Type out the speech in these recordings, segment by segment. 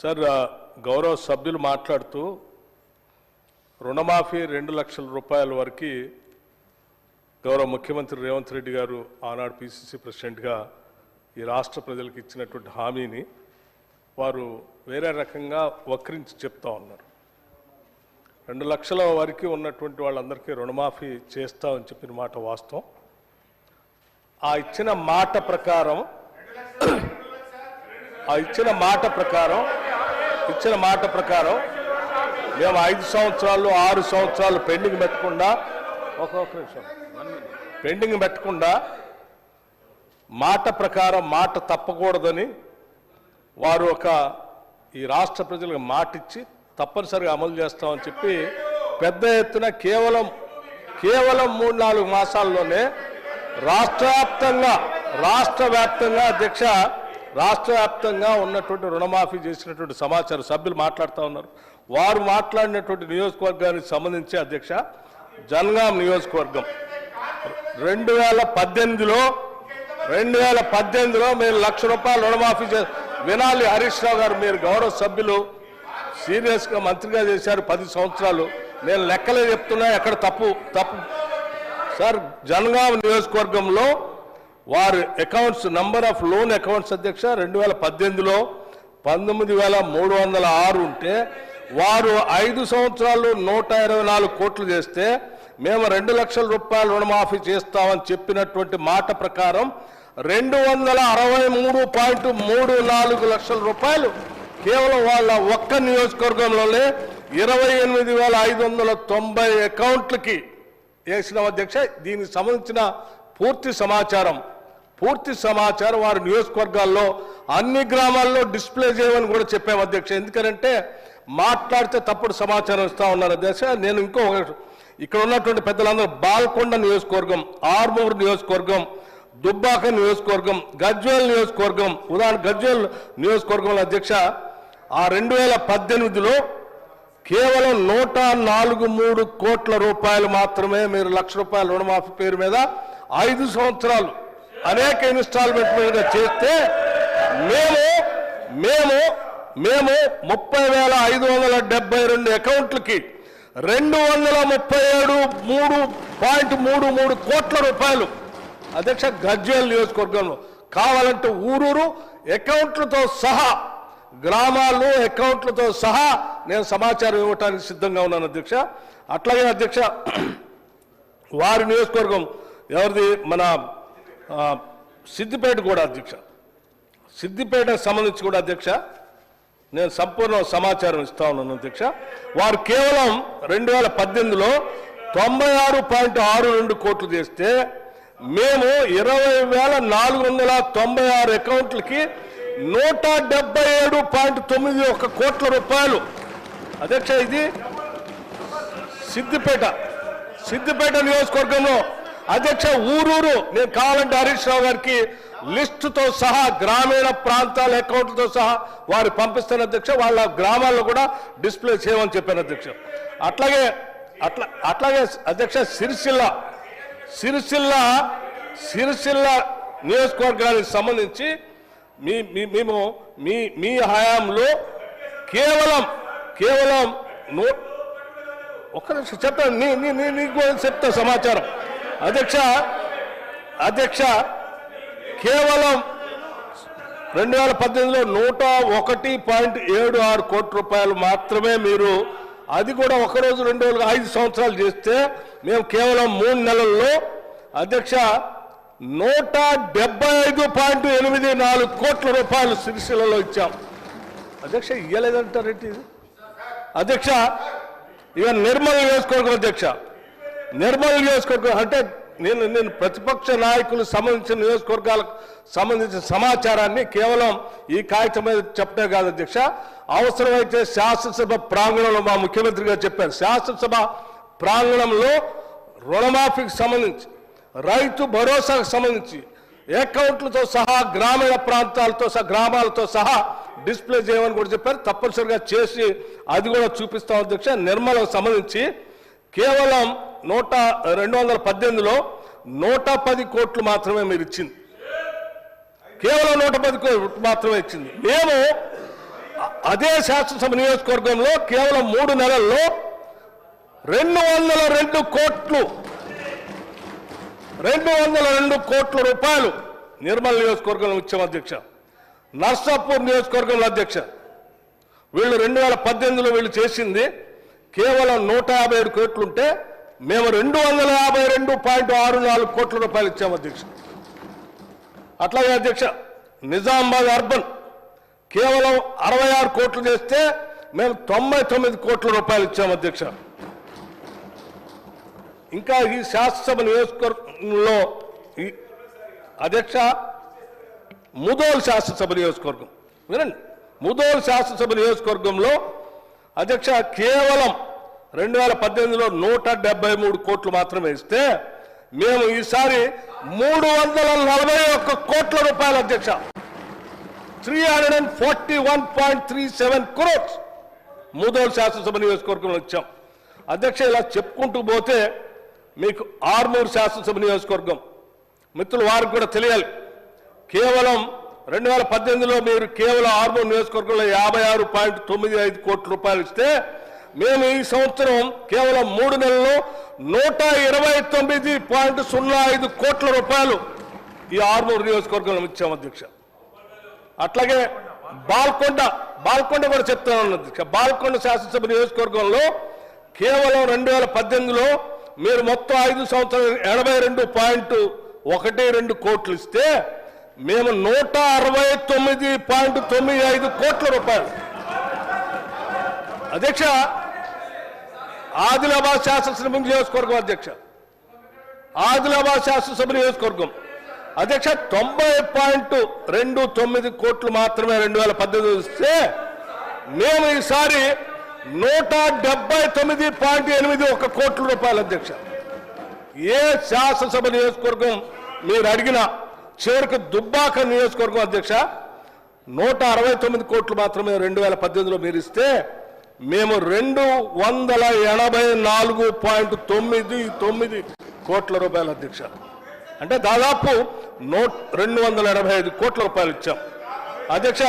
Sir గౌరవ సభ్యులు మాట్లాడుతూ రుణమాఫీ 2 లక్షల రూపాయల వరకు గౌరవ ముఖ్యమంత్రి రేవంత్ రెడ్డి గారు ఆనాడు పిసిసి ప్రెసిడెంట్గా ఈ రాష్ట్ర ప్రజలకు ఇచ్చినటువంటి హామీని వారు వేరే రకంగా వక్రించి చెప్తా ఉన్నారు. 2 లక్షల వరకు ఉన్నటువంటి వాళ్ళందరికీ రుణమాఫీ చేస్తామని చెప్పిన మాట వాస్తవం. ఆ ఇచ్చిన మాట ప్రకారం మేము 5 సంవత్సరాలు 6 సంవత్సరాలు పెండింగ్ పెట్టకుండా మాట ప్రకారం మాట తప్పకూడదని వారు ఈ రాష్ట్ర ప్రజలకు మాటిచ్చి తప్పనిసరిగా అమలు చేస్తామని చెప్పి పెద్ద ఎత్తున కేవలం 3-4 మాసాల్లోనే రాష్ట్ర వ్యాప్తంగా ఉన్నటువంటి రుణమాఫీ చేసినటువంటి సమాచారం సభ్యులు మాట్లాడుతూ ఉన్నారు. వారు మాట్లాడినటువంటి నియోజకవర్గానికి సంబంధించి అధ్యక్ష జనగాం నియోజకవర్గం 2018లో మీరు ₹1,00,000 రుణమాఫీ వినాలి. హరీష్ రావు గారు మీరు గౌరవ సభ్యులు సీరియస్గా మంత్రిగా చేశారు 10 సంవత్సరాలు. నేను లెక్కలే చెప్తున్నా, ఎక్కడ తప్పు సార్. జనగాం నియోజకవర్గంలో వారి accounts number of loan accounts అధ్యక్ష 2018లో 19,306 ఉంటే వారు 5 సంవత్సరాలు 124 కోట్లు చేస్తే మేము 2 లక్షల రూపాయలు రుణమాఫీ చేస్తామని చెప్పినటువంటి మాట ప్రకారం 263.34 లక్షల రూపాయలు కేవలం వాళ్ళ ఒక్క నియోజకవర్గంలోనే 28,590 అకౌంట్లకి వేసిన అధ్యక్ష. దీనికి సంబంధించిన పూర్తి సమాచారం వారి నియోజకవర్గాల్లో అన్ని గ్రామాల్లో డిస్ప్లే చేయమని కూడా చెప్పాము అధ్యక్ష. ఎందుకంటే మాట్లాడితే తప్పుడు సమాచారం ఇస్తా ఉన్నారు అధ్యక్ష. నేను ఇక్కడ ఉన్నటువంటి పెద్దలందరూ బాల్కొండ నియోజకవర్గం, ఆర్మూర్ నియోజకవర్గం, దుబ్బాక నియోజకవర్గం, గజ్వేల్ నియోజకవర్గం, ఉదాహరణ గజ్వేల్ నియోజకవర్గంలో అధ్యక్ష ఆ 2018లో కేవలం 143 కోట్ల రూపాయలు మాత్రమే మీరు ₹1,00,000 రుణమాఫీ పేరు మీద 5 సంవత్సరాలు అనేక ఇన్స్టాల్మెంట్ మీద చేస్తే మేము 30,572 అకౌంట్లకి 237.33 కోట్ల రూపాయలు అధ్యక్ష గజ్వేల్ నియోజకవర్గంలో. కావాలంటే ఊరూరు అకౌంట్లతో సహా, గ్రామాల్లో అకౌంట్లతో సహా నేను సమాచారం ఇవ్వడానికి సిద్ధంగా ఉన్నాను అధ్యక్ష. అట్లాగే అధ్యక్ష వారి నియోజకవర్గం ఎవరిది మన సిద్దిపేట కూడా అధ్యక్ష, సిద్దిపేటకు సంబంధించి కూడా అధ్యక్ష నేను సంపూర్ణ సమాచారం ఇస్తా ఉన్నాను అధ్యక్ష. వారు కేవలం 2018లో 96.62 కోట్లు చేస్తే మేము 20,496 అకౌంట్లకి 177.91 కోట్ల రూపాయలు అధ్యక్ష. ఇది సిద్దిపేట నియోజకవర్గంలో అధ్యక్ష ఊరూరు నేను కావాలంటే హరీష్ రావు గారికి లిస్టుతో సహా గ్రామీణ ప్రాంతాల అకౌంట్లతో సహా వారు పంపిస్తాను అధ్యక్ష. వాళ్ళ గ్రామాల్లో కూడా డిస్ప్లే చేయమని చెప్పాను అధ్యక్ష. అట్లాగే అధ్యక్ష సిరిసిల్ల నియోజకవర్గానికి సంబంధించి మేము మీ హయాంలో కేవలం ఒక్క నిమిషం చెప్తాను, నీకు చెప్తా సమాచారం అధ్యక్ష. కేవలం 2018లో 101.76 కోట్ల రూపాయలు మాత్రమే మీరు, అది కూడా ఒకరోజు 2 రోజులు 5 సంవత్సరాలు చేస్తే మేము కేవలం 3 నెలల్లో అధ్యక్ష 175.84 కోట్ల రూపాయలు సిరిసిల్లలో ఇచ్చాం అధ్యక్ష. ఇయ్యలేదంటారేంటి అధ్యక్ష? ఇక నిర్మల్ నియోజకవర్గం అధ్యక్ష, నిర్మల్ నియోజకవర్గం అంటే నేను ప్రతిపక్ష నాయకులు సంబంధించిన నియోజకవర్గాలకు సంబంధించిన సమాచారాన్ని కేవలం ఈ కాగితం మీద చెప్పే కాదు అధ్యక్ష. అవసరమైతే శాసనసభ ప్రాంగణంలో మా ముఖ్యమంత్రి గారు చెప్పారు, శాసనసభ ప్రాంగణంలో రుణమాఫీకి సంబంధించి, రైతు భరోసాకు సంబంధించి అకౌంట్లతో సహా గ్రామీణ ప్రాంతాలతో సహా గ్రామాలతో సహా డిస్ప్లే చేయమని కూడా చెప్పారు. తప్పనిసరిగా చేసి అది కూడా చూపిస్తాం అధ్యక్ష. నిర్మలకు సంబంధించి కేవలం 2018లో 110 కోట్లు మాత్రమే మీరు ఇచ్చింది. కేవలం 110 కోట్లు మాత్రమే ఇచ్చింది. మేము అదే శాసనసభ నియోజకవర్గంలో కేవలం 3 నెలల్లో 202 కోట్ల రూపాయలు నిర్మల్ నియోజకవర్గంలో ఇచ్చాం అధ్యక్ష. నర్సాపూర్ నియోజకవర్గంలో అధ్యక్ష వీళ్ళు 2018లో వీళ్ళు చేసింది కేవలం 157 కోట్లుంటే మేము 252.64 కోట్ల రూపాయలు ఇచ్చాము అధ్యక్ష. అట్లాగే అధ్యక్ష నిజామాబాద్ అర్బన్ కేవలం 66 కోట్లు చేస్తే మేము 99 కోట్ల రూపాయలు ఇచ్చాము అధ్యక్ష. ఇంకా ఈ శాసనసభ నియోజకవర్గంలో అధ్యక్ష ముదోల్ శాసనసభ నియోజకవర్గం వినండి, ముదోల్ శాసనసభ నియోజకవర్గంలో అధ్యక్ష కేవలం 2018లో 173 కోట్లు మాత్రమే ఇస్తే మేము ఈసారి 341 కోట్ల రూపాయలు అధ్యక్ష 341.37 crores ముదోల్ శాసనసభ నియోజకవర్గంలో ఇచ్చాం అధ్యక్ష. ఇలా చెప్పుకుంటూ పోతే మీకు ఆర్మూర్ శాసనసభ నియోజకవర్గం మిత్రులు వారికి కూడా తెలియాలి. కేవలం 2018లో మీరు కేవలం ఆర్మూర్ నియోజకవర్గంలో 56.95 కోట్ల రూపాయలు ఇస్తే మేము ఈ సంవత్సరం కేవలం 3 నెలల్లో 129.05 కోట్ల రూపాయలు ఈ ఆర్మూర్ నియోజకవర్గంలో ఇచ్చాం అధ్యక్ష. అట్లాగే బాల్కొండ కూడా చెప్తాను అధ్యక్ష. బాల్కొండ శాసనసభ నియోజకవర్గంలో కేవలం 2018లో మీరు మొత్తం 5 సంవత్సరాలు 82.12 కోట్లు ఇస్తే మేము 169.95 కోట్ల రూపాయలు అధ్యక్ష. ఆదిలాబాద్ శాసనసభ నియోజకవర్గం అధ్యక్ష ఆదిలాబాద్ శాసనసభ నియోజకవర్గం అధ్యక్ష 90.29 కోట్లు మాత్రమే 2018 ఇస్తే మేము ఈసారి 179.81 కోట్ల రూపాయలు అధ్యక్ష. ఏ శాసనసభ నియోజకవర్గం మీరు అడిగిన చివరికి దుబ్బాక నియోజకవర్గం అధ్యక్ష 169 కోట్లు మాత్రమే 2018లో మీరు ఇస్తే మేము 284.99 కోట్ల రూపాయలు అధ్యక్ష. అంటే దాదాపు 285 కోట్ల రూపాయలు ఇచ్చాం అధ్యక్ష.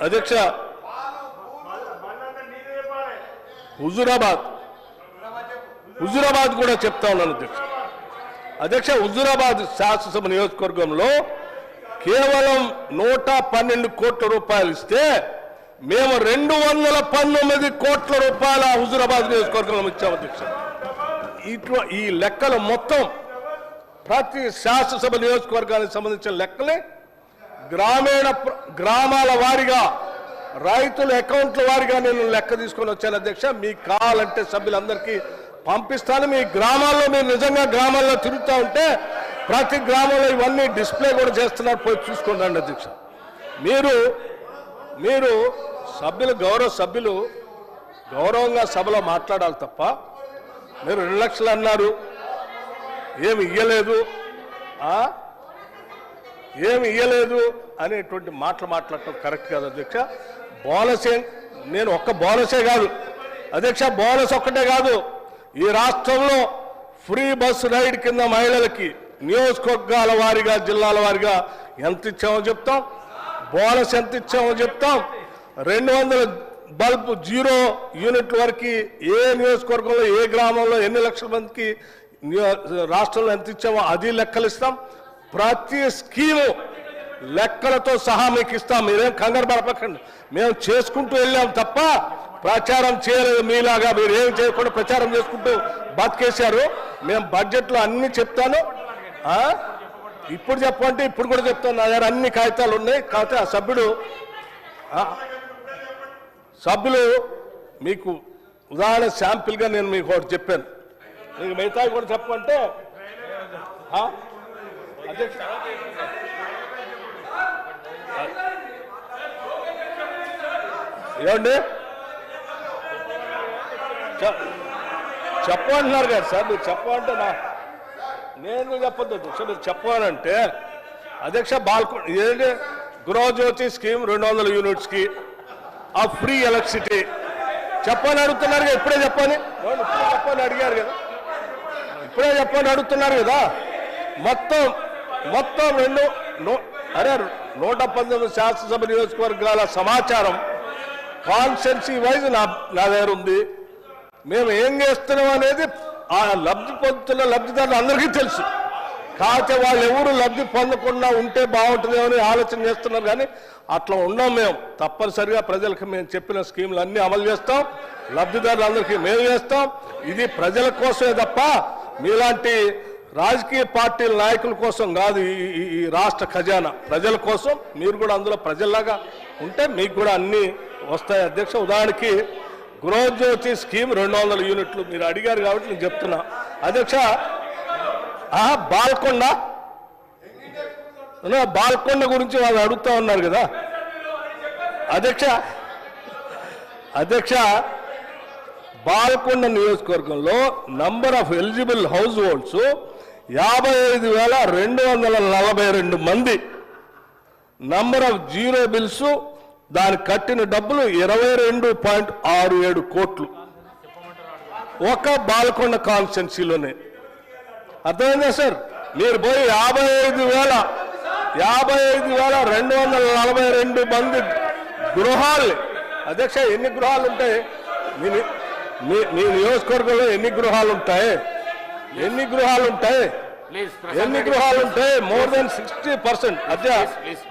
అధ్యక్ష హుజూరాబాద్ కూడా చెప్తా ఉన్నాను అధ్యక్ష. అధ్యక్ష హుజూరాబాద్ శాసనసభ నియోజకవర్గంలో కేవలం 112 కోట్ల రూపాయలు ఇస్తే మేము 219 కోట్ల రూపాయల హుజూరాబాద్ నియోజకవర్గంలో ఇచ్చాము అధ్యక్ష. ఈ లెక్కలు మొత్తం ప్రతి శాసనసభ నియోజకవర్గానికి సంబంధించిన లెక్కలే గ్రామాల వారీగా రైతుల అకౌంట్ల వారీగా నేను లెక్క తీసుకొని వచ్చాను అధ్యక్ష. మీకు కావాలంటే సభ్యులందరికీ పంపిస్తాను. మీ గ్రామాల్లో మీరు నిజంగా గ్రామాల్లో తిరుగుతూ ఉంటే ప్రతి గ్రామంలో ఇవన్నీ డిస్ప్లే కూడా చేస్తున్నారు, పోయి చూసుకోండి అధ్యక్ష. మీరు సభ్యులు గౌరవంగా సభలో మాట్లాడాలి తప్ప మీరు 2 లక్షలు అన్నారు ఏమి ఇయ్యలేదు అనేటువంటి మాటలు మాట్లాడటం కరెక్ట్ కాదు అధ్యక్ష. బోనసే నేను ఒక్క బోనసే కాదు అధ్యక్ష, బోనస్ ఒక్కటే కాదు, ఈ రాష్ట్రంలో ఫ్రీ బస్ రైడ్ కింద మహిళలకి నియోజకవర్గాల వారీగా జిల్లాల వారీగా ఎంత ఇచ్చామో చెప్తాం, బోనస్ ఎంత ఇచ్చామో చెప్తాం. 200 బల్బ్ 0 యూనిట్ల వరకు ఏ నియోజకవర్గంలో ఏ గ్రామంలో ఎన్ని లక్షల మందికి రాష్ట్రంలో ఎంత ఇచ్చామో అది లెక్కలు ఇస్తాం. ప్రతి స్కీము లెక్కలతో సహా మీకు ఇస్తాం. మీరేం కంగారు పడపకండి, మేము చేసుకుంటూ వెళ్ళాం తప్ప ప్రచారం చేయలేదు. మీలాగా మీరు ఏం చేయకుండా ప్రచారం చేసుకుంటూ బతికేశారు. మేము బడ్జెట్లో అన్ని చెప్తాను, ఇప్పుడు చెప్పంటే ఇప్పుడు కూడా చెప్తాను. నా దగ్గర అన్ని కాగితాలు ఉన్నాయి. కాకపోతే ఆ సభ్యులు మీకు ఉదాహరణ శాంపిల్గా నేను మీకు ఒకటి చెప్పాను, మీకు మిగతా కూడా చెప్పమంటే అధ్యక్ష ఏమండి చెప్పమంటున్నారు కదా సార్. మీరు చెప్పమంటే నేను చెప్పొద్దు అధ్యక్ష, మీరు చెప్పాలంటే అధ్యక్ష ఏంటి గృహజ్యోతి స్కీమ్ 200 యూనిట్స్కి ఆ ఫ్రీ ఎలక్ట్రిసిటీ చెప్పని అడుగుతున్నారు కదా. ఇప్పుడే చెప్పని అడిగారు కదా, ఇప్పుడే చెప్పని అడుగుతున్నారు కదా. మొత్తం అరే 119 శాసనసభ నియోజకవర్గాల సమాచారం కాన్స్టిట్యున్సీ వైజ్ నా దగ్గర ఉంది. మేము ఏం చేస్తున్నాం అనేది ఆ లబ్ధి పొందుతున్న లబ్ధిదారులు అందరికీ తెలుసు. కాకపోతే వాళ్ళు ఎవరు లబ్ధి పొందకుండా ఉంటే బాగుంటుందేమో అని ఆలోచన చేస్తున్నారు. కానీ అట్లా ఉన్నాం. మేము తప్పనిసరిగా ప్రజలకు మేము చెప్పిన స్కీములు అన్నీ అమలు చేస్తాం. లబ్ధిదారులందరికీ మేము చేస్తాం. ఇది ప్రజల కోసమే తప్ప మీలాంటి రాజకీయ పార్టీల నాయకుల కోసం కాదు. ఈ రాష్ట్ర ఖజానా ప్రజల కోసం. మీరు కూడా అందులో ప్రజల్లాగా ఉంటే మీకు కూడా అన్నీ వస్తాయి అధ్యక్ష. ఉదాహరణకి గృహజ్యోతి స్కీమ్ 200 యూనిట్లు మీరు అడిగారు కాబట్టి నేను చెప్తున్నా అధ్యక్ష. బాల్కొండ గురించి వాళ్ళు అడుగుతా ఉన్నారు కదా అధ్యక్ష. బాల్కొండ నియోజకవర్గంలో number of eligible house holds 55,242 మంది. నంబర్ ఆఫ్ జీరో బిల్స్ దాని కట్టిన డబ్బులు 22.67 కోట్లు ఒక బాల్కొండ కాన్స్టిట్యున్సీలోనే. అర్థమైందా సార్? మీరు పోయి 55,242 మంది గృహాలు అధ్యక్ష. ఎన్ని గృహాలు ఉంటాయి మీ నియోజకవర్గంలో? ఎన్ని గృహాలు ఉంటాయి? More than 60%.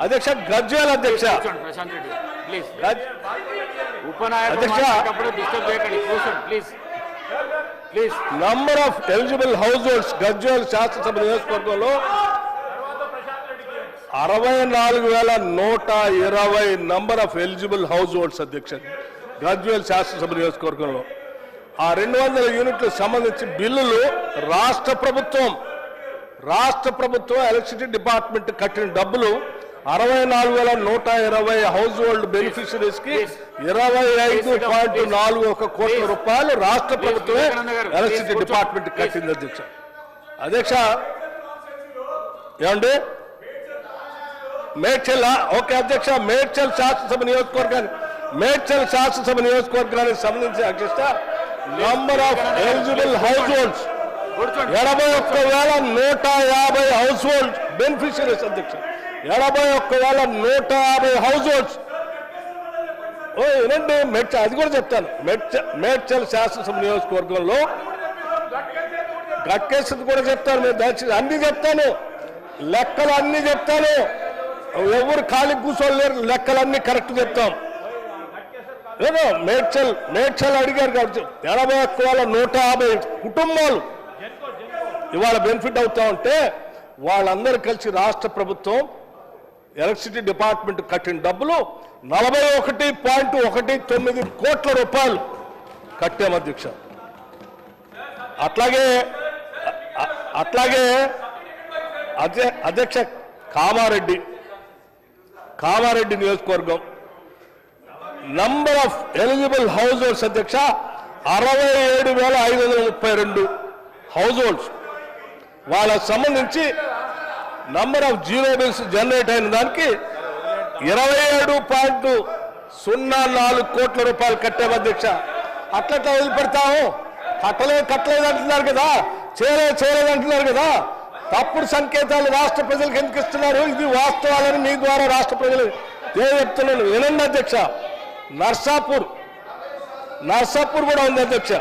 అధ్యక్ష గజ్వేల్ అధ్యక్ష number of eligible house holds Gajwel శాసనసభ నియోజకవర్గంలో 64,120 number of eligible house holds అధ్యక్ష గజ్వేల్ శాసనసభ నియోజకవర్గంలో. ఆ 200 యూనిట్లకు సంబంధించి బిల్లులు రాష్ట్ర ప్రభుత్వం ఎలక్ట్రిసిటీ డిపార్ట్మెంట్ కట్టిన డబ్బులు 64,120 హౌస్ హోల్డ్ బెనిఫిషరీస్ కి 25.41 కోట్ల రూపాయలు రాష్ట్ర ప్రభుత్వమే ఎలక్ట్రిసిటీ డిపార్ట్మెంట్ కట్టింది అధ్యక్ష. ఏమండి మేడ్చల్? ఓకే అధ్యక్ష. మేడ్చల్ శాసనసభ నియోజకవర్గానికి సంబంధించి అధ్యక్ష number of eligible house holds 81,150 house hold beneficiaries అధ్యక్ష. 81,150 హౌస్ హోల్డ్స్. ఏనండి మేడ్చల్, అది కూడా చెప్తాను. మేడ్చల్ శాసనసభ నియోజకవర్గంలో గట్కేసి కూడా చెప్తాను. మీరు దయచేసి అన్ని చెప్తాను, లెక్కలు అన్ని చెప్తాను. ఎవరు ఖాళీ కూర్చోలేరు, లెక్కలన్నీ కరెక్ట్ చెప్తాం. ఏదో మేడ్చల్ అడిగారు కాబట్టి 81,150 కుటుంబాలు ఇవాళ బెనిఫిట్ అవుతా ఉంటే వాళ్ళందరూ కలిసి రాష్ట్ర ప్రభుత్వం ఎలక్ట్రిసిటీ డిపార్ట్మెంట్ కట్టిన డబ్బులు 41.19 కోట్ల రూపాయలు కట్టాం అధ్యక్ష. అట్లాగే అధ్యక్ష కామారెడ్డి నియోజకవర్గం number of eligible house holds అధ్యక్ష 67,532 హౌస్ హోల్డ్స్. వాళ్ళకు సంబంధించి number of zero bills generate అయిన దానికి 27.04 కోట్ల రూపాయలు కట్టాం అధ్యక్ష. అట్లా వదిలిపెడతాము? కట్టలేదు అంటున్నారు కదా, చేయలేదు అంటున్నారు కదా. తప్పుడు సంకేతాలు రాష్ట్ర ప్రజలకు ఎందుకు ఇస్తున్నారు? ఇది వాస్తవాలని మీ ద్వారా రాష్ట్ర ప్రజలు చెప్తున్నాను. వినండి అధ్యక్ష. నర్సాపూర్ కూడా ఉంది అధ్యక్ష.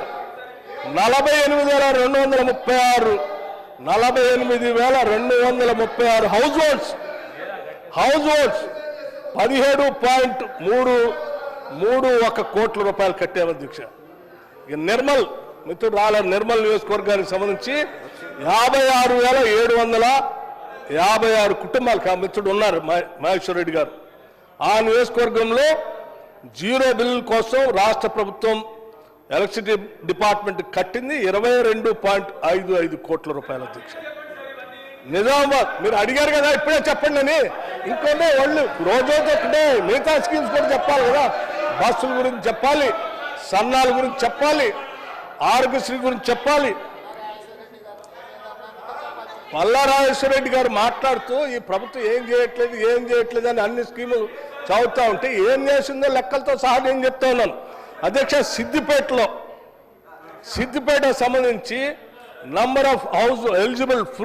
48,236 హౌస్ హోల్డ్స్ 17.31 కోట్ల రూపాయలు కట్టాము అధ్యక్ష. ఇక నిర్మల్ నియోజకవర్గానికి సంబంధించి 56,756 కుటుంబాలు మిత్రుడు ఉన్నారు మహేశ్వర్ రెడ్డి గారు. ఆ నియోజకవర్గంలో జీరో బిల్ కోసం రాష్ట్ర ప్రభుత్వం ఎలక్ట్రిసిటీ డిపార్ట్మెంట్ కట్టింది 22.55 కోట్ల రూపాయల అధ్యక్ష. నిజామాబాద్ మీరు అడిగారు కదా, ఇప్పుడే చెప్పండి అని. ఇంకొంటే వాళ్ళు రోజుతో ఒకటే మిగతా స్కీమ్స్ కూడా చెప్పాలి కదా. బస్సుల గురించి చెప్పాలి, సన్నాల గురించి చెప్పాలి, ఆరోగ్యశ్రీ గురించి చెప్పాలి. పల్లారాజేశ్వర రెడ్డి గారు మాట్లాడుతూ ఈ ప్రభుత్వం ఏం చేయట్లేదు అని అన్ని స్కీములు చదువుతా ఉంటే ఏం చేసిందో లెక్కలతో సహా నేను చెప్తా ఉన్నాను అధ్యక్ష. సిద్దిపేట సంబంధించి నంబర్ ఆఫ్ హౌస్ ఎలిజిబుల్